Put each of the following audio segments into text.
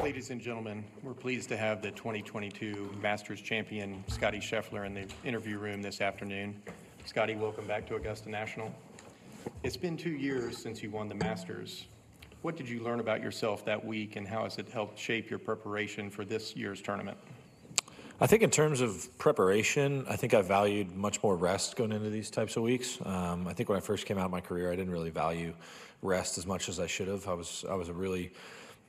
Ladies and gentlemen, we're pleased to have the 2022 Masters champion Scottie Scheffler in the interview room this afternoon. Scottie, welcome back to Augusta National. It's been 2 years since you won the Masters. What did you learn about yourself that week, and how has it helped shape your preparation for this year's tournament? I think in terms of preparation, I think I valued much more rest going into these types of weeks. I think when I first came out of my career, I didn't really value rest as much as I should have. I was a really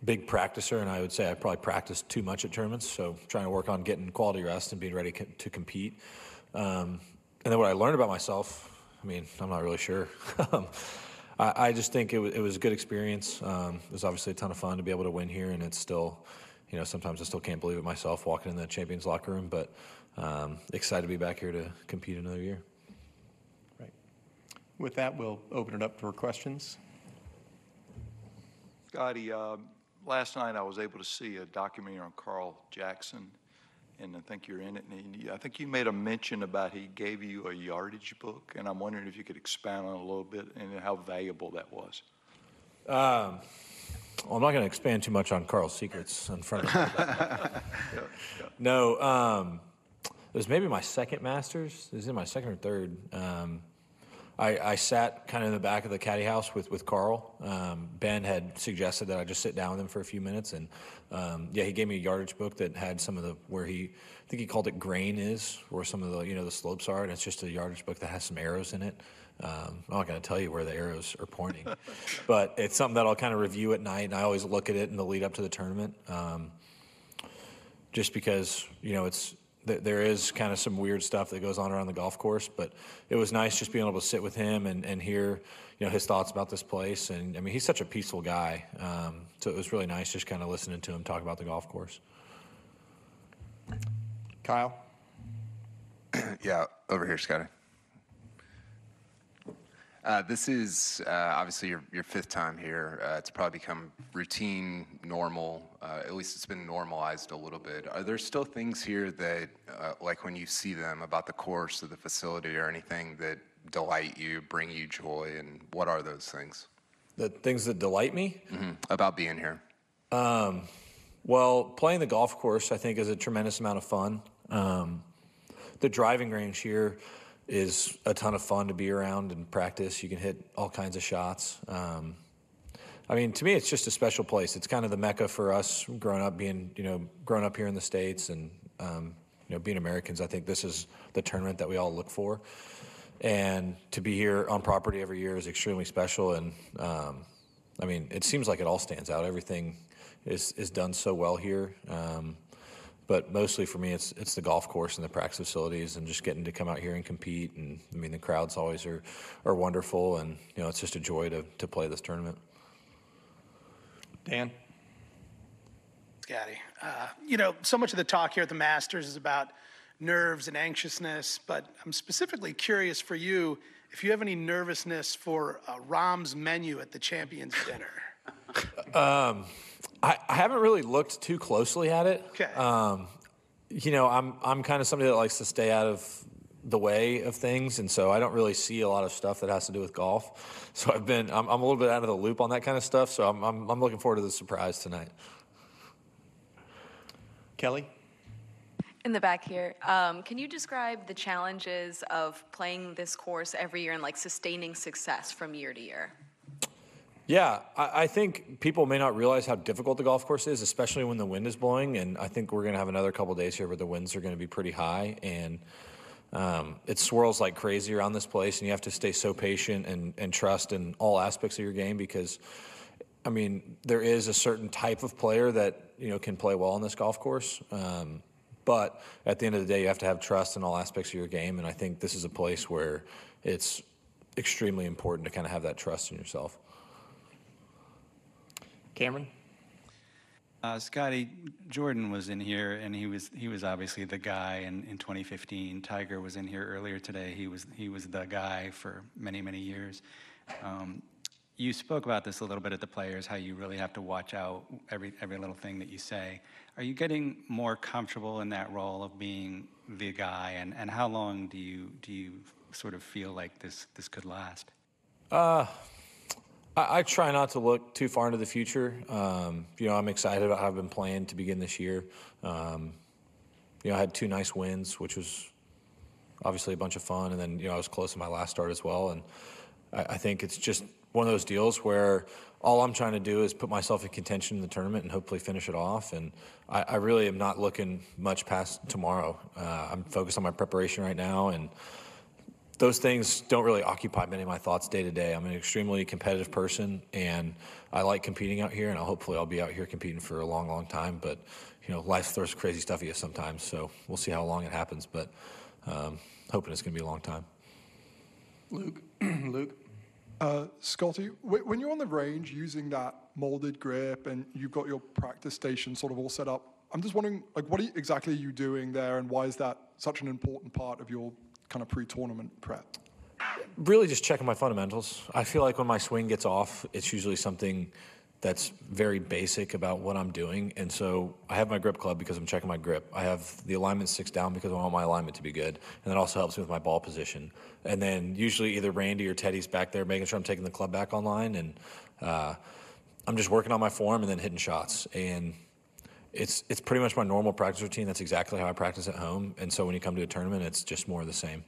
big practicer, and I would say I probably practiced too much at tournaments, so trying to work on getting quality rest and being ready to compete. And then what I learned about myself, I mean, I'm not really sure. I just think it was a good experience. It was obviously a ton of fun to be able to win here, and it's still, you know, sometimes I still can't believe it myself walking in the champions locker room, but excited to be back here to compete another year. Right. With that, we'll open it up for questions. Scottie, last night I was able to see a documentary on Carl Jackson, and I think you're in it. And I think you made a mention about he gave you a yardage book, and I'm wondering if you could expound on it a little bit and how valuable that was. Well, I'm not going to expand too much on Carl's secrets in front of him. No, it was maybe my second Masters. It was in my second or third. I sat kind of in the back of the caddy house with Carl. Ben had suggested that I just sit down with him for a few minutes, and yeah, he gave me a yardage book that had some of the I think he called it grain is, where some of the the slopes are, and it's just a yardage book that has some arrows in it. I'm not going to tell you where the arrows are pointing, but it's something that I'll kind of review at night, and I always look at it in the lead up to the tournament, just because there is kind of some weird stuff that goes on around the golf course, but it was nice just being able to sit with him and hear, his thoughts about this place. And I mean, he's such a peaceful guy. So it was really nice just kind of listening to him talk about the golf course. Kyle? Yeah, over here, Scottie. This is obviously your fifth time here. It's probably become routine, normal. At least it's been normalized a little bit. Are there still things here that, like when you see them, about the course or the facility or anything that delight you, bring you joy, and what are those things? The things that delight me? Mm-hmm. About being here. Well, playing the golf course, I think, is a tremendous amount of fun. The driving range here is a ton of fun to be around and practice. You can hit all kinds of shots. I mean, to me, it's just a special place. It's kind of the mecca for us growing up here in the States and, being Americans. I think this is the tournament that we all look for. And to be here on property every year is extremely special. And, I mean, it seems like it all stands out. Everything is done so well here. But mostly for me, it's the golf course and the practice facilities and just getting to come out here and compete. And I mean, the crowds always are wonderful, and it's just a joy to play this tournament. Dan? Scottie, so much of the talk here at the Masters is about nerves and anxiousness, but I'm specifically curious for you if you have any nervousness for Rahm's menu at the Champions Dinner. I haven't really looked too closely at it. Okay. I'm kind of somebody that likes to stay out of the way of things, and so I don't really see a lot of stuff that has to do with golf. So I'm a little bit out of the loop on that kind of stuff. So I'm looking forward to the surprise tonight. Kelly? In the back here, can you describe the challenges of playing this course every year and sustaining success from year to year? Yeah, I think people may not realize how difficult the golf course is, especially when the wind is blowing. And I think we're going to have another couple of days here where the winds are going to be pretty high. And it swirls like crazy around this place. And you have to stay so patient and trust in all aspects of your game because, I mean, there is a certain type of player that, can play well on this golf course. But at the end of the day, you have to have trust in all aspects of your game. And I think this is a place where it's extremely important to kind of have that trust in yourself. Cameron? Scottie, Jordan was in here, and he was obviously the guy in 2015. Tiger was in here earlier today. He was the guy for many, many years. You spoke about this a little bit at the Players, how you really have to watch out every little thing that you say. Are you getting more comfortable in that role of being the guy, and how long do you sort of feel like this could last? I try not to look too far into the future. I'm excited about how I've been playing to begin this year. I had 2 nice wins, which was obviously a bunch of fun. And then, I was close in my last start as well. And I think it's just one of those deals where all I'm trying to do is put myself in contention in the tournament and hopefully finish it off. And I really am not looking much past tomorrow. I'm focused on my preparation right now, and those things don't really occupy many of my thoughts day to day. I'm an extremely competitive person, and I like competing out here, and hopefully I'll be out here competing for a long, long time. But, life throws crazy stuff at you sometimes, so we'll see how long it happens. But hoping it's going to be a long time. Luke? Scottie, when you're on the range using that molded grip and you've got your practice station sort of all set up, I'm just wondering, what exactly are you doing there, and why is that such an important part of your kind of pre-tournament prep? Really just checking my fundamentals. I feel like when my swing gets off, it's usually something that's very basic about what I'm doing. And so I have my grip club because I'm checking my grip. I have the alignment 6 down because I want my alignment to be good. And that also helps me with my ball position. And then usually either Randy or Teddy's back there making sure I'm taking the club back online. And I'm just working on my form and then hitting shots. And it's pretty much my normal practice routine. That's exactly how I practice at home. And so when you come to a tournament, it's just more of the same.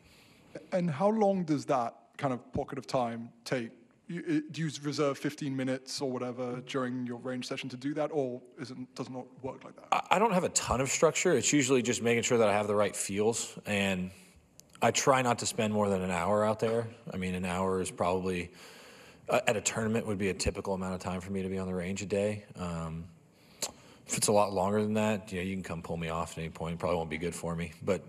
And how long does that kind of pocket of time take? Do you reserve 15 minutes or whatever during your range session to do that, or does it not work like that? I don't have a ton of structure. It's usually just making sure that I have the right feels, and I try not to spend more than an hour out there. I mean, an hour is probably, at a tournament, would be a typical amount of time for me to be on the range a day. If it's a lot longer than that, you can come pull me off at any point. It probably won't be good for me. But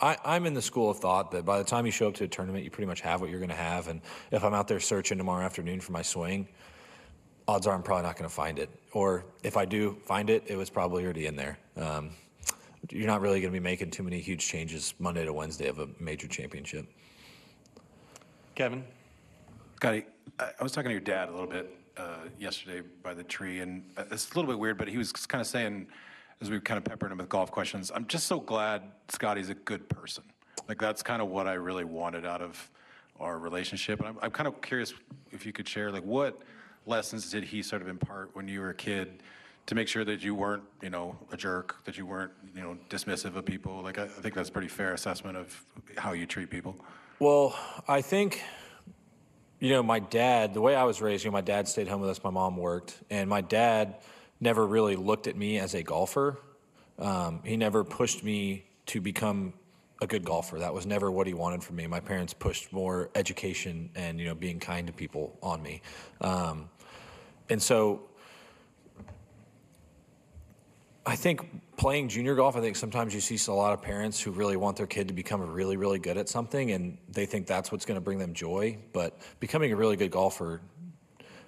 I'm in the school of thought that by the time you show up to a tournament, you pretty much have what you're going to have. And if I'm out there searching tomorrow afternoon for my swing, odds are I'm probably not going to find it. Or if I do find it, it was probably already in there. You're not really going to be making too many huge changes Monday to Wednesday of a major championship. Kevin? Scottie, I was talking to your dad a little bit yesterday by the tree, and it's a little bit weird, but he was kind of saying, as we were kind of peppering him with golf questions, I'm just so glad Scottie's a good person. Like, that's kind of what I really wanted out of our relationship. And I'm kind of curious if you could share, what lessons did he sort of impart when you were a kid to make sure that you weren't, a jerk, that you weren't, dismissive of people? I think that's a pretty fair assessment of how you treat people. Well, I think, my dad, the way I was raised, my dad stayed home with us, my mom worked, and my dad never really looked at me as a golfer. He never pushed me to become a good golfer. That was never what he wanted from me. My parents pushed more education and, being kind to people on me. And so I think playing junior golf, I think sometimes you see a lot of parents who really want their kid to become really, really good at something, and they think that's what's going to bring them joy. But becoming a really good golfer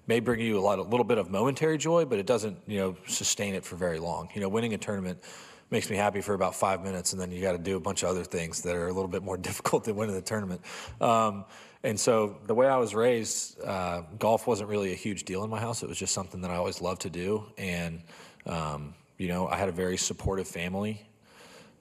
may bring you a little bit of momentary joy, but it doesn't, sustain it for very long. Winning a tournament makes me happy for about 5 minutes, and then you got to do a bunch of other things that are a little bit more difficult than winning the tournament. And so the way I was raised, golf wasn't really a huge deal in my house. It was just something that I always loved to do, and I had a very supportive family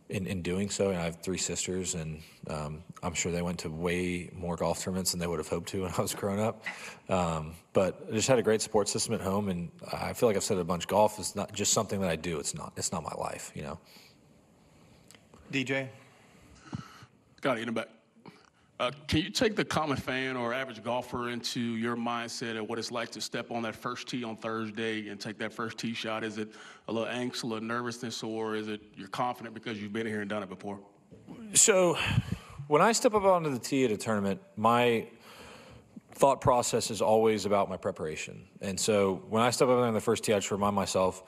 in doing so. And I have 3 sisters, and I'm sure they went to way more golf tournaments than they would have hoped to when I was growing up. But I just had a great support system at home, and I feel like I've said it a bunch. Golf is not just something that I do. It's not my life, DJ? Scottie, in the back. Can you take the common fan or average golfer into your mindset of what it's like to step on that first tee on Thursday and take that first tee shot? Is it a little angst, a little nervousness, or is it you're confident because you've been here and done it before? So when I step up onto the tee at a tournament, my thought process is always about my preparation. And so when I step up on the first tee, I just remind myself,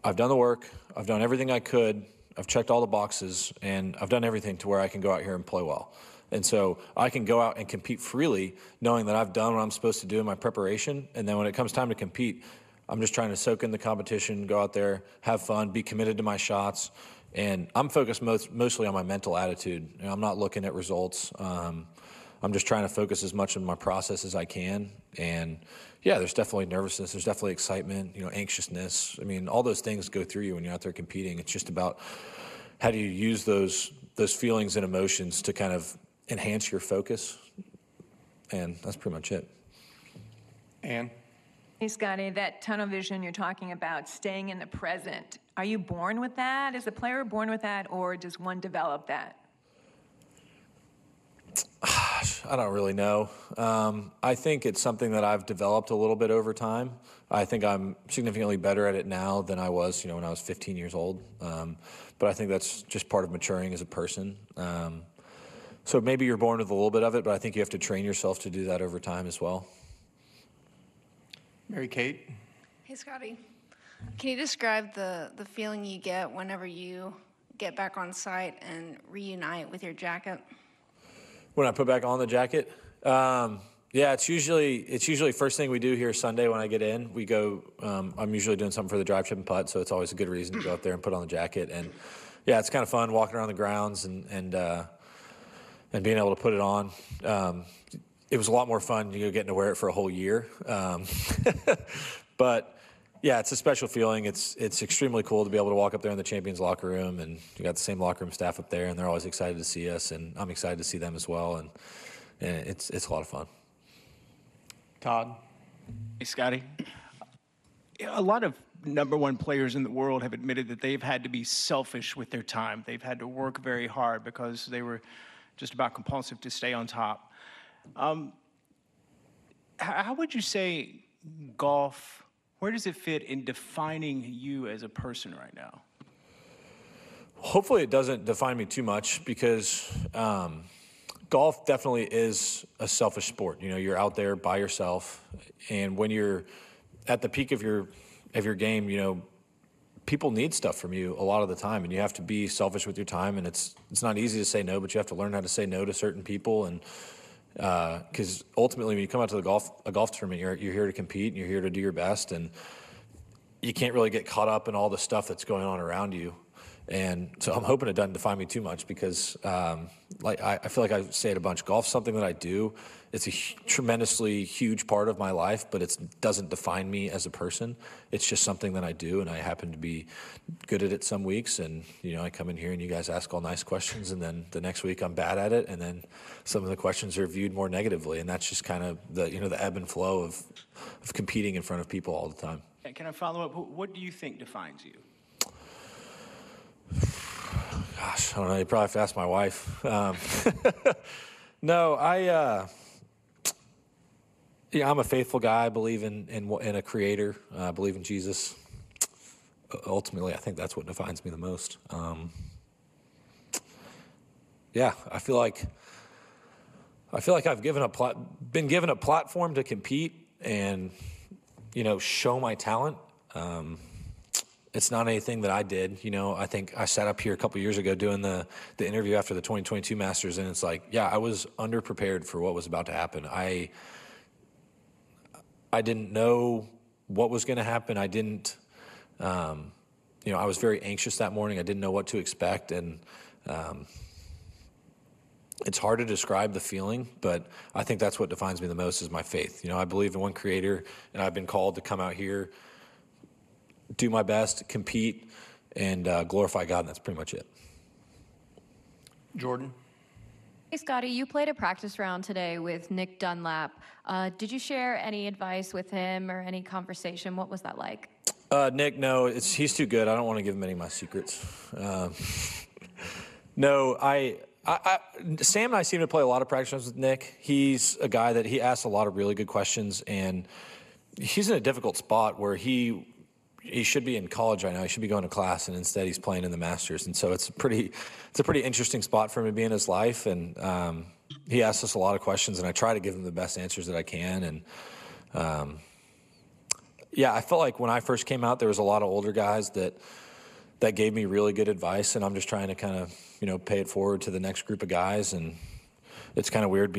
I've done the work, I've done everything I could, I've checked all the boxes, and I've done everything to where I can go out here and play well. And so I can go out and compete freely knowing that I've done what I'm supposed to do in my preparation. And then when it comes time to compete, I'm just trying to soak in the competition, go out there, have fun, be committed to my shots. And I'm focused mostly on my mental attitude. I'm not looking at results. I'm just trying to focus as much on my process as I can. And yeah, there's definitely nervousness. There's definitely excitement, anxiousness. I mean, all those things go through you when you're out there competing. It's just about how do you use those feelings and emotions to kind of enhance your focus, and that's pretty much it. Ann? Hey, Scottie, that tunnel vision you're talking about, staying in the present, are you born with that? Is a player born with that, or does one develop that? I don't really know. I think it's something that I've developed a little bit over time. I think I'm significantly better at it now than I was, when I was 15 years old. But I think that's just part of maturing as a person. So maybe you're born with a little bit of it, but I think you have to train yourself to do that over time as well. Mary Kate? Hey, Scottie. Can you describe the feeling you get whenever you get back on site and reunite with your jacket? When I put back on the jacket, yeah, it's usually first thing we do here Sunday when I get in. We go. I'm usually doing something for the drive, chip, and putt, so it's always a good reason to go up there and put on the jacket. And yeah, it's kind of fun walking around the grounds and being able to put it on. It was a lot more fun, getting to wear it for a whole year. But yeah, it's a special feeling. It's extremely cool to be able to walk up there in the champions locker room, and you got the same locker room staff up there, and they're always excited to see us, and I'm excited to see them as well, and it's a lot of fun. Todd? Hey, Scottie. A lot of number one players in the world have admitted that they've had to be selfish with their time. They've had to work very hard because they were just about compulsive to stay on top. How would you say golf, where does it fit in defining you as a person right now? Hopefully it doesn't define me too much because golf definitely is a selfish sport. You're out there by yourself, and when you're at the peak of your game, people need stuff from you a lot of the time, and you have to be selfish with your time. And it's not easy to say no, but you have to learn how to say no to certain people. And because ultimately, when you come out to a golf tournament, you're here to compete, and you're here to do your best, and you can't really get caught up in all the stuff that's going on around you. And so I'm hoping it doesn't define me too much because, I feel like I say it a bunch. Golf's something that I do. It's a tremendously huge part of my life, but it doesn't define me as a person. It's just something that I do, and I happen to be good at it some weeks. And I come in here and you guys ask all nice questions, and then the next week I'm bad at it, and then some of the questions are viewed more negatively, and that's just kind of the ebb and flow of competing in front of people all the time. And can I follow up? What do you think defines you? Gosh, I don't know. You probably have to ask my wife. No, I'm a faithful guy. I believe in a creator. I believe in Jesus. Ultimately, I think that's what defines me the most. Yeah, I feel like I've been given a platform to compete and show my talent. It's not anything that I did. I think I sat up here a couple years ago doing the interview after the 2022 Masters, and it's like, yeah, I was underprepared for what was about to happen. I didn't know what was going to happen. I didn't, I was very anxious that morning. I didn't know what to expect, and it's hard to describe the feeling, but I think that's what defines me the most is my faith. I believe in one creator, and I've been called to come out here, do my best, compete, and glorify God, and that's pretty much it. Jordan? Hey, Scottie, you played a practice round today with Nick Dunlap. Did you share any advice with him or any conversation? What was that like? Nick, no, he's too good. I don't want to give him any of my secrets. No, Sam and I seem to play a lot of practice rounds with Nick. He's a guy that he asks a lot of really good questions, and he's in a difficult spot where he should be in college right now. He should be going to class, and instead he's playing in the Masters. And so it's a pretty interesting spot for him to be in his life. And he asks us a lot of questions, and I try to give him the best answers that I can. And yeah, I felt like when I first came out, there was a lot of older guys that gave me really good advice, and I'm just trying to kind of pay it forward to the next group of guys. And it's kind of weird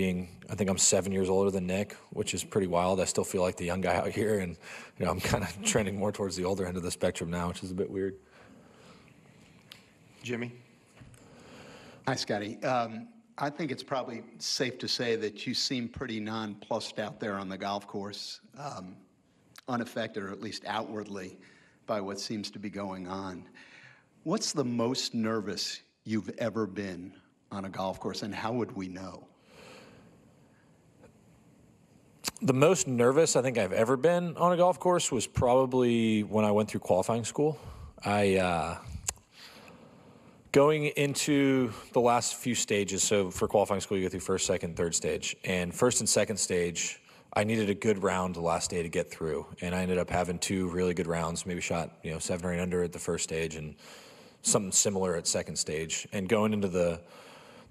I think I'm 7 years older than Nick, which is pretty wild. I still feel like the young guy out here, and I'm kind of trending more towards the older end of the spectrum now, which is a bit weird. Jimmy? Hi, Scottie. I think it's probably safe to say that you seem pretty nonplussed out there on the golf course, unaffected, or at least outwardly, by what seems to be going on. What's the most nervous you've ever been on a golf course, and how would we know? The most nervous I think I've ever been on a golf course was probably when I went through qualifying school. Going into the last few stages, so for qualifying school, you go through first, second, third stage. And first and second stage, I needed a good round the last day to get through. And I ended up having 2 really good rounds, maybe shot 7 or 8 under at the first stage and something similar at second stage. And going into the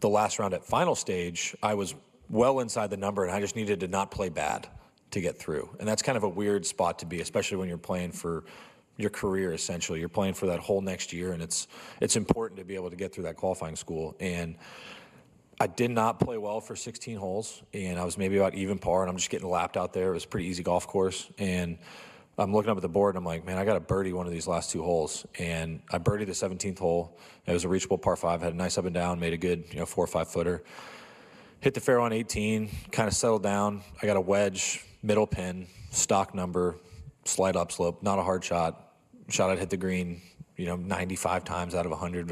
last round at final stage, I was well inside the number, and I just needed to not play bad to get through. And that's kind of a weird spot to be, especially when you're playing for your career, essentially. You're playing for that whole next year, and it's important to be able to get through that qualifying school. And I did not play well for 16 holes, and I was maybe about even par, and I'm just getting lapped out there. It was a pretty easy golf course, and I'm looking up at the board, and I'm like, man, I got to birdie one of these last 2 holes. And I birdied the 17th hole. It was a reachable par 5, had a nice up and down, made a good 4 or 5 footer. Hit the fairway on 18, kind of settled down. I got a wedge, middle pin, stock number, slight upslope, not a hard shot. Shot I'd hit the green, 95 times out of 100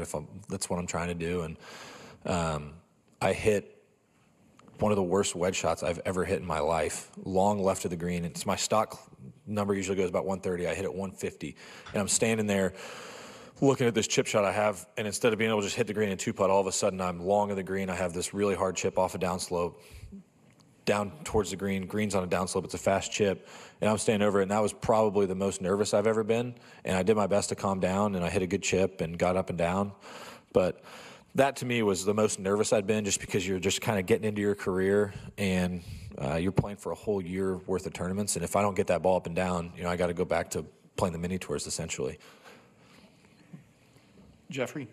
that's what I'm trying to do. And I hit one of the worst wedge shots I've ever hit in my life, long left of the green. It's my stock number usually goes about 130. I hit it 150. And I'm standing there looking at this chip shot I have, and instead of being able to just hit the green and 2-putt, all of a sudden I'm long of the green. I have this really hard chip off a downslope, down towards the green. Green's on a downslope. It's a fast chip, and I'm standing over it, and that was probably the most nervous I've ever been. And I did my best to calm down, and I hit a good chip and got up and down. But that to me was the most nervous I'd been, just because you're just kind of getting into your career, and you're playing for a whole year worth of tournaments. And if I don't get that ball up and down, I got to go back to playing the mini tours essentially. Jeffrey?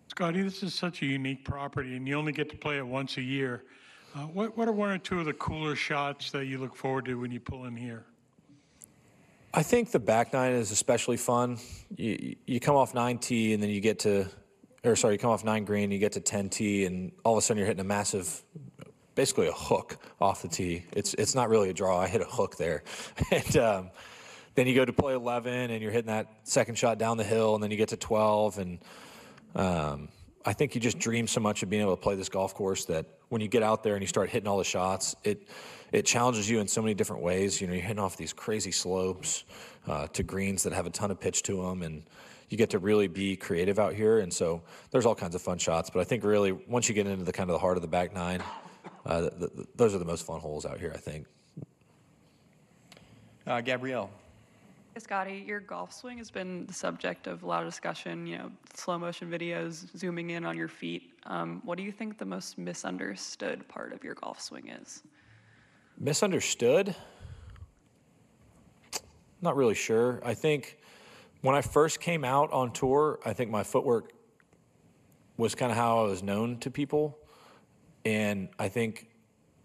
Scottie, this is such a unique property, and you only get to play it once a year. What are 1 or 2 of the cooler shots that you look forward to when you pull in here? I think the back 9 is especially fun. You come off 9T, and then you come off 9 green, you get to 10T, and all of a sudden you're hitting a massive, basically a hook off the tee. It's not really a draw. I hit a hook there. And then you go to play 11, and you're hitting that second shot down the hill, and then you get to 12. And I think you just dream so much of being able to play this golf course that when you get out there and you start hitting all the shots, it challenges you in so many different ways. You're hitting off these crazy slopes to greens that have a ton of pitch to them, and you get to really be creative out here. And so there's all kinds of fun shots. But I think really once you get into the kind of the heart of the back 9, those are the most fun holes out here, I think. Gabrielle? Scottie, your golf swing has been the subject of a lot of discussion, slow motion videos, zooming in on your feet. What do you think the most misunderstood part of your golf swing is? Misunderstood? Not really sure. I think when I first came out on tour, I think my footwork was kind of how I was known to people. And I think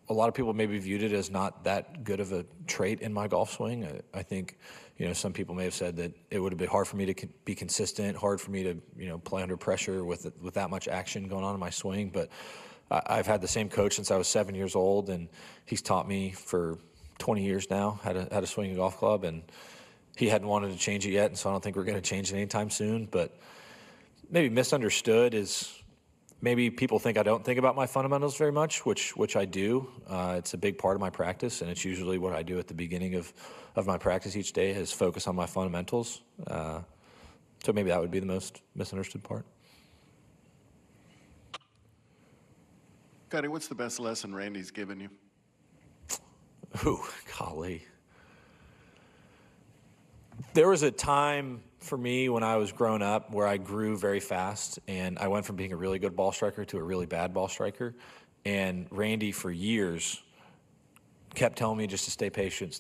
a lot of people maybe viewed it as not that good of a trait in my golf swing. I think, some people may have said that it would have been hard for me to be consistent, hard for me to, play under pressure with that much action going on in my swing. But I've had the same coach since I was 7 years old, and he's taught me for 20 years now how to swing a golf club, and he hadn't wanted to change it yet, and so I don't think we're going to change it anytime soon. But maybe misunderstood is maybe people think I don't think about my fundamentals very much, which I do. It's a big part of my practice, and it's usually what I do at the beginning of my practice each day is focus on my fundamentals. So maybe that would be the most misunderstood part. Scottie, what's the best lesson Randy's given you? Ooh, golly. There was a time for me when I was growing up where I grew very fast, and I went from being a really good ball striker to a really bad ball striker. And Randy, for years, kept telling me just to stay patient,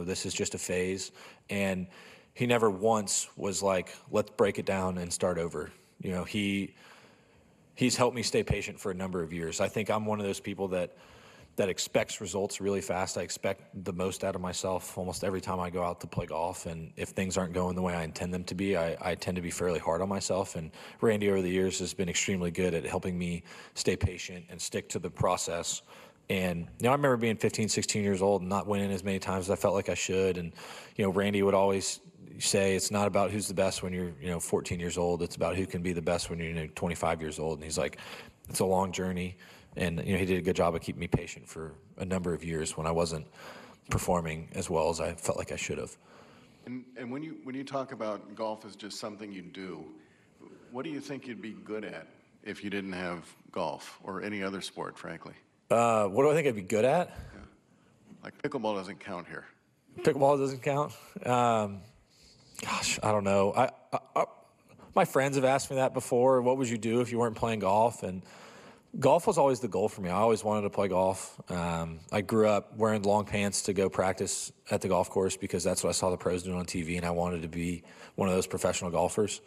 this is just a phase. And he never once was like, let's break it down and start over. He's helped me stay patient for a number of years. I think I'm one of those people that expects results really fast. I expect the most out of myself almost every time I go out to play golf. And if things aren't going the way I intend them to be, I tend to be fairly hard on myself. And Randy over the years has been extremely good at helping me stay patient and stick to the process. And I remember being 15, 16 years old and not winning as many times as I felt like I should. And, Randy would always say it's not about who's the best when you're, 14 years old. It's about who can be the best when you're 25 years old. And he's like, it's a long journey. And, he did a good job of keeping me patient for a number of years when I wasn't performing as well as I felt like I should have. And when you talk about golf as just something you do, what do you think you'd be good at if you didn't have golf or any other sport, frankly? What do I think I'd be good at? Yeah. Like pickleball doesn't count here. Pickleball doesn't count? Gosh, I don't know. My friends have asked me that before. What would you do if you weren't playing golf? And golf was always the goal for me. I always wanted to play golf. I grew up wearing long pants to go practice at the golf course because that's what I saw the pros doing on TV, and I wanted to be one of those professional golfers.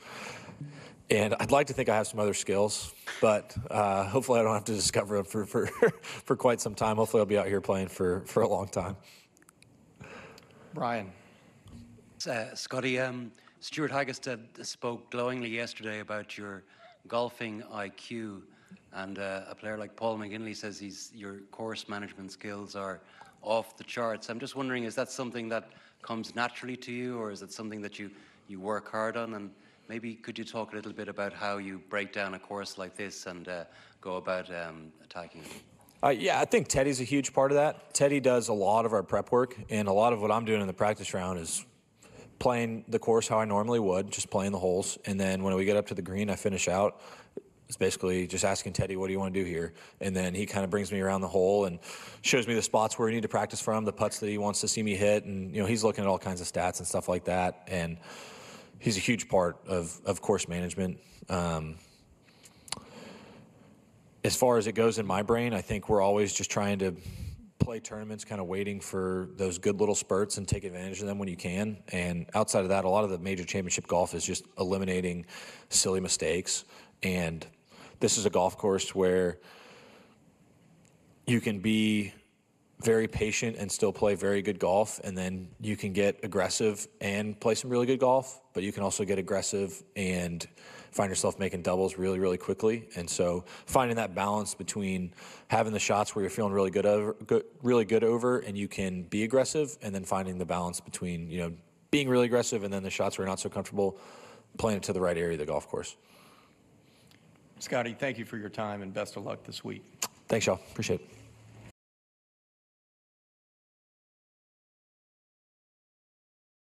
And I'd like to think I have some other skills, but hopefully I don't have to discover them for quite some time. Hopefully I'll be out here playing for a long time. Brian. Scottie, Stuart Hagestad spoke glowingly yesterday about your golfing IQ, and a player like Paul McGinley says your course management skills are off the charts. I'm just wondering, is that something that comes naturally to you, or is it something that you work hard on? And maybe could you talk a little bit about how you break down a course like this and go about attacking it? Yeah, I think Teddy's a huge part of that. Teddy does a lot of our prep work, and a lot of what I'm doing in the practice round is playing the course how I normally would, just playing the holes. And then when we get up to the green, I finish out. It's basically just asking Teddy, what do you want to do here? And then he kind of brings me around the hole and shows me the spots where we need to practice from, the putts that he wants to see me hit. And, he's looking at all kinds of stats and stuff like that. And he's a huge part of course management. As far as it goes in my brain, I think we're always just trying to play tournaments, kind of waiting for those good little spurts and take advantage of them when you can. And outside of that, a lot of the major championship golf is just eliminating silly mistakes. And this is a golf course where you can be very patient and still play very good golf, and then you can get aggressive and play some really good golf, but you can also get aggressive and find yourself making doubles really, really quickly. And so finding that balance between having the shots where you're feeling really good over and you can be aggressive, and then finding the balance between, being really aggressive and then the shots where you're not so comfortable, playing it to the right area of the golf course. Scottie, thank you for your time and best of luck this week. Thanks, y'all. Appreciate it.